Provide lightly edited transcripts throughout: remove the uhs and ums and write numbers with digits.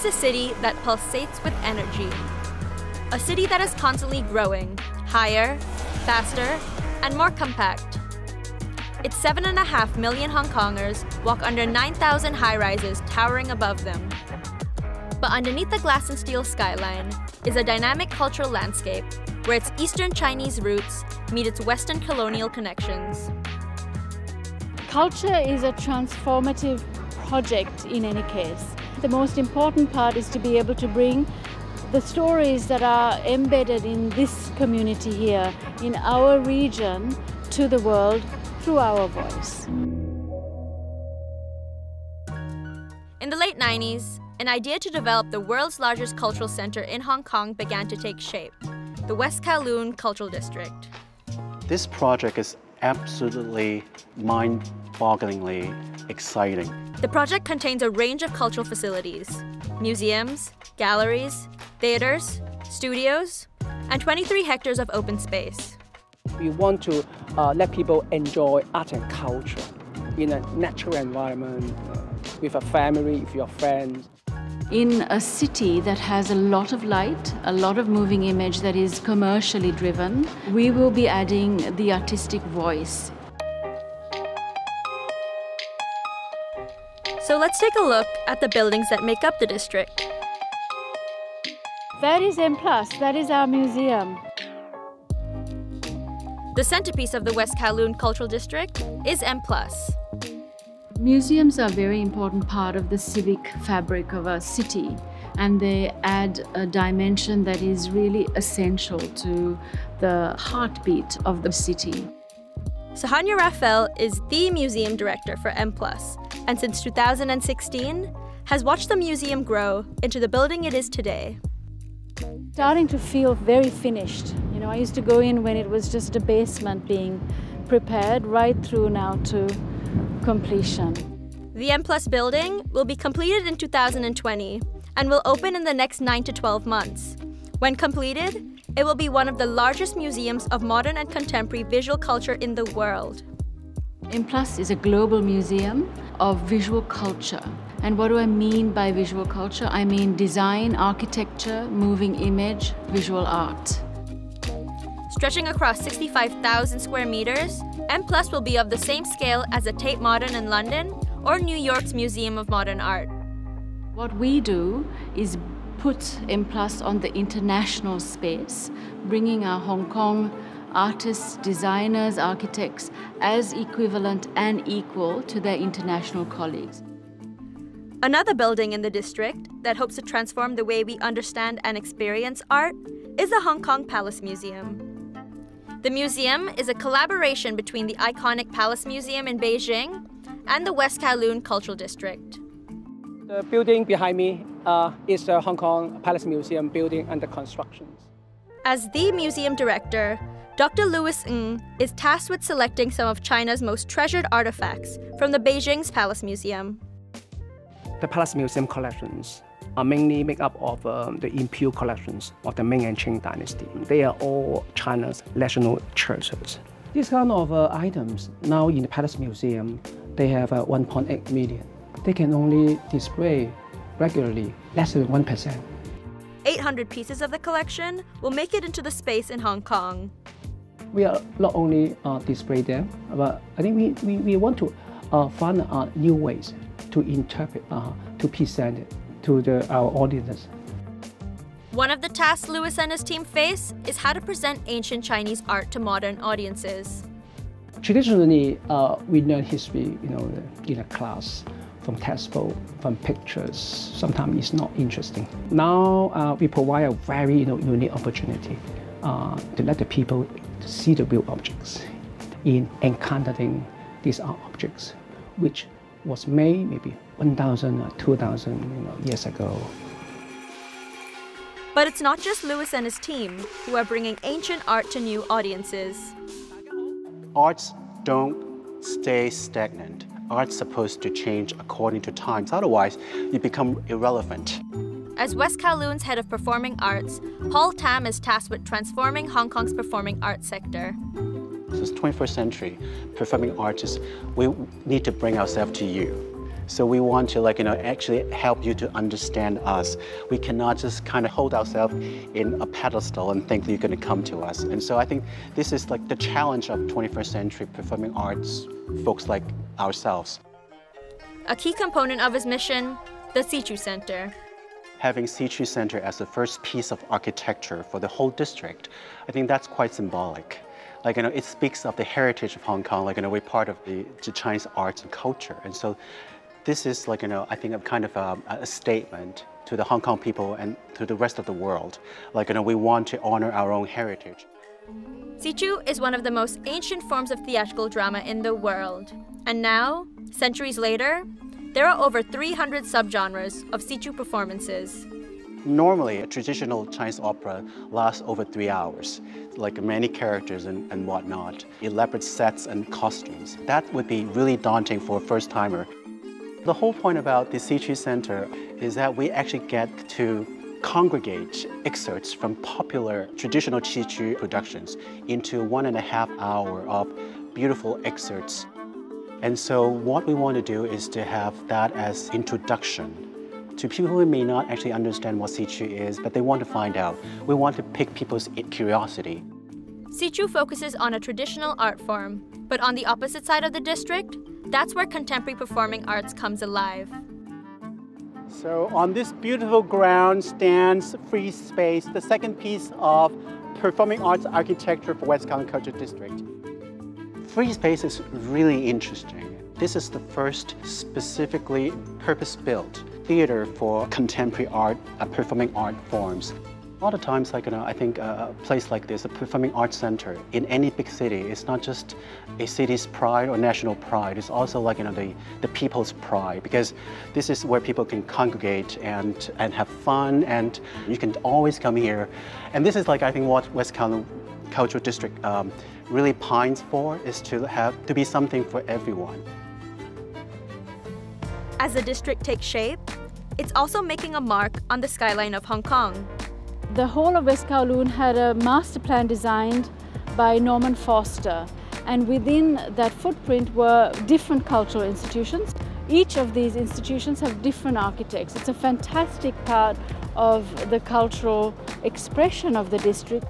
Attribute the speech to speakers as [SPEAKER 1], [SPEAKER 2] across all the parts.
[SPEAKER 1] is a city that pulsates with energy. A city that is constantly growing, higher, faster, and more compact. Its 7.5 million Hong Kongers walk under 9,000 high-rises towering above them. But underneath the glass and steel skyline is a dynamic cultural landscape where its Eastern Chinese roots meet its Western colonial connections.
[SPEAKER 2] Culture is a transformative project in any case. The most important part is to be able to bring the stories that are embedded in this community here, in our region, to the world through our voice.
[SPEAKER 1] In the late 90s, an idea to develop the world's largest cultural center in Hong Kong began to take shape, the West Kowloon Cultural District.
[SPEAKER 3] This project is absolutely mind-bogglingly exciting.
[SPEAKER 1] The project contains a range of cultural facilities, museums, galleries, theaters, studios, and 23 hectares of open space.
[SPEAKER 4] We want to let people enjoy art and culture in a natural environment, with a family, with your friends.
[SPEAKER 2] In a city that has a lot of light, a lot of moving image that is commercially driven, we will be adding the artistic voice.
[SPEAKER 1] So let's take a look at the buildings that make up the district.
[SPEAKER 2] That is M+, that is our museum.
[SPEAKER 1] The centerpiece of the West Kowloon Cultural District is M+.
[SPEAKER 2] Museums are a very important part of the civic fabric of a city, and they add a dimension that is really essential to the heartbeat of the city.
[SPEAKER 1] Sahanya Rafael is the museum director for M+, and since 2016 has watched the museum grow into the building it is today.
[SPEAKER 2] Starting to feel very finished. You know, I used to go in when it was just a basement being prepared, right through now to completion.
[SPEAKER 1] The M+ building will be completed in 2020 and will open in the next 9 to 12 months. When completed, it will be one of the largest museums of modern and contemporary visual culture in the world.
[SPEAKER 2] M+ is a global museum of visual culture. And what do I mean by visual culture? I mean design, architecture, moving image, visual art.
[SPEAKER 1] Stretching across 65,000 square meters, M+ will be of the same scale as the Tate Modern in London or New York's Museum of Modern Art.
[SPEAKER 2] What we do is put M+ on the international space, bringing our Hong Kong artists, designers, architects as equivalent and equal to their international colleagues.
[SPEAKER 1] Another building in the district that hopes to transform the way we understand and experience art is the Hong Kong Palace Museum. The museum is a collaboration between the iconic Palace Museum in Beijing and the West Kowloon Cultural District.
[SPEAKER 4] The building behind me is the Hong Kong Palace Museum building under construction.
[SPEAKER 1] As the museum director, Dr. Louis Ng is tasked with selecting some of China's most treasured artifacts from the Beijing's Palace Museum.
[SPEAKER 4] The Palace Museum collections are mainly made up of the imperial collections of the Ming and Qing dynasty. They are all China's national treasures. These kind of items now in the Palace Museum, they have 1.8 million. They can only display regularly less than 1%.
[SPEAKER 1] 800 pieces of the collection will make it into the space in Hong Kong.
[SPEAKER 4] We are not only display them, but I think we want to find new ways to interpret, to present it to our audiences.
[SPEAKER 1] One of the tasks Louis and his team face is how to present ancient Chinese art to modern audiences.
[SPEAKER 4] Traditionally, we learn history, in a class, from textbook, from pictures. Sometimes it's not interesting. Now we provide a very unique opportunity to let the people see the real objects in encountering these art objects, which was made maybe 1,000 or 2,000 years ago.
[SPEAKER 1] But it's not just Louis and his team who are bringing ancient art to new audiences.
[SPEAKER 3] Arts don't stay stagnant. Art's supposed to change according to times, otherwise you become irrelevant.
[SPEAKER 1] As West Kowloon's head of performing arts, Paul Tam is tasked with transforming Hong Kong's performing arts sector.
[SPEAKER 3] So as 21st century performing artists, we need to bring ourselves to you. So we want to actually help you to understand us. We cannot just kind of hold ourselves in a pedestal and think that you're going to come to us. And so I think this is like the challenge of 21st century performing arts folks like ourselves.
[SPEAKER 1] A key component of his mission, the Sichu Center.
[SPEAKER 3] Having Sichu Center as the first piece of architecture for the whole district, I think that's quite symbolic. It speaks of the heritage of Hong Kong. We're part of the Chinese arts and culture. And so this is I think a kind of a statement to the Hong Kong people and to the rest of the world. We want to honor our own heritage.
[SPEAKER 1] Sichu is one of the most ancient forms of theatrical drama in the world. And now, centuries later, there are over 300 subgenres of Sichu performances.
[SPEAKER 3] Normally, a traditional Chinese opera lasts over 3 hours, many characters and whatnot, elaborate sets and costumes. That would be really daunting for a first-timer. The whole point about the Sichu Center is that we actually get to congregate excerpts from popular traditional Sichu productions into 1.5 hours of beautiful excerpts. And so what we want to do is to have that as introduction to people who may not actually understand what Sichu is, but they want to find out. We want to pique people's curiosity.
[SPEAKER 1] Sichu focuses on a traditional art form, but on the opposite side of the district, that's where contemporary performing arts comes alive.
[SPEAKER 3] So on this beautiful ground stands Free Space, the second piece of performing arts architecture for West Kowloon Cultural District. Free Space is really interesting. This is the first specifically purpose-built theater for contemporary art, performing art forms. A lot of times, I think a place like this, a performing arts center in any big city, is not just a city's pride or national pride. It's also the people's pride, because this is where people can congregate and have fun, and you can always come here. And this is I think what West Kowloon Cultural District really pines for, is to be something for everyone.
[SPEAKER 1] As the district takes shape, it's also making a mark on the skyline of Hong Kong.
[SPEAKER 2] The whole of West Kowloon had a master plan designed by Norman Foster, and within that footprint were different cultural institutions. Each of these institutions have different architects. It's a fantastic part of the cultural expression of the district.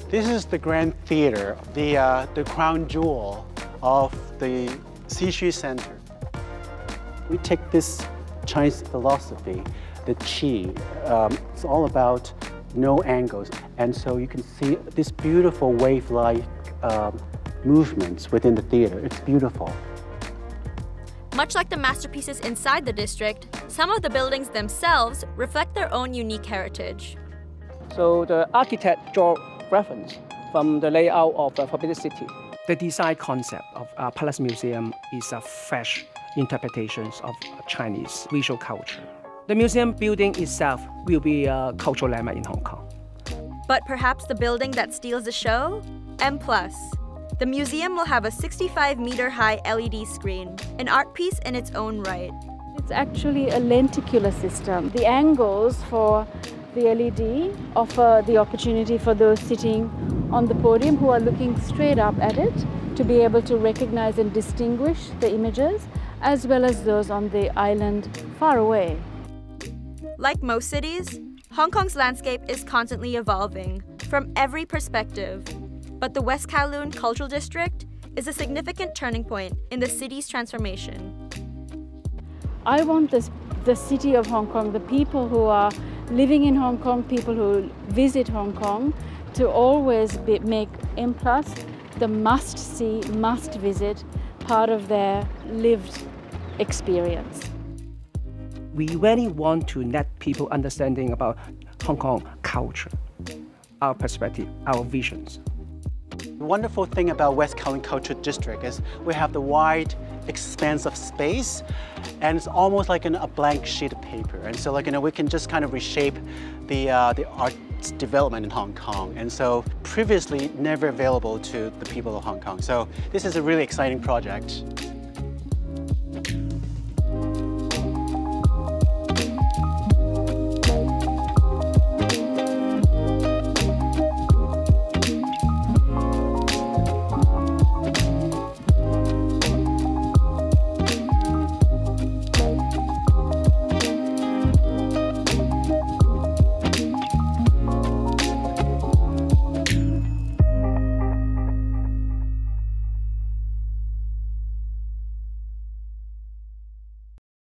[SPEAKER 3] This is the Grand Theater, the crown jewel of the Sichu Center. We take this Chinese philosophy, the Qi. It's all about no angles. And so you can see this beautiful wave-like movements within the theater. It's beautiful.
[SPEAKER 1] Much like the masterpieces inside the district, some of the buildings themselves reflect their own unique heritage.
[SPEAKER 4] So the architect draw reference from the layout of the Forbidden City. The design concept of Palace Museum is a fresh interpretation of Chinese visual culture. The museum building itself will be a cultural landmark in Hong Kong.
[SPEAKER 1] But perhaps the building that steals the show? M+. The museum will have a 65-meter-high LED screen, an art piece in its own right.
[SPEAKER 2] It's actually a lenticular system. The angles for the LED offer the opportunity for those sitting on the podium who are looking straight up at it to be able to recognize and distinguish the images, as well as those on the island far away.
[SPEAKER 1] Like most cities, Hong Kong's landscape is constantly evolving from every perspective. But the West Kowloon Cultural District is a significant turning point in the city's transformation.
[SPEAKER 2] I want the city of Hong Kong, the people who are living in Hong Kong, people who visit Hong Kong, to always make M+ the must-see, must-visit part of their lived experience.
[SPEAKER 4] We really want to let people understanding about Hong Kong culture, our perspective, our visions.
[SPEAKER 3] The wonderful thing about West Kowloon Cultural District is we have the wide expanse of space, and it's almost like a blank sheet of paper. And so we can just kind of reshape the arts development in Hong Kong. And so previously never available to the people of Hong Kong. So this is a really exciting project.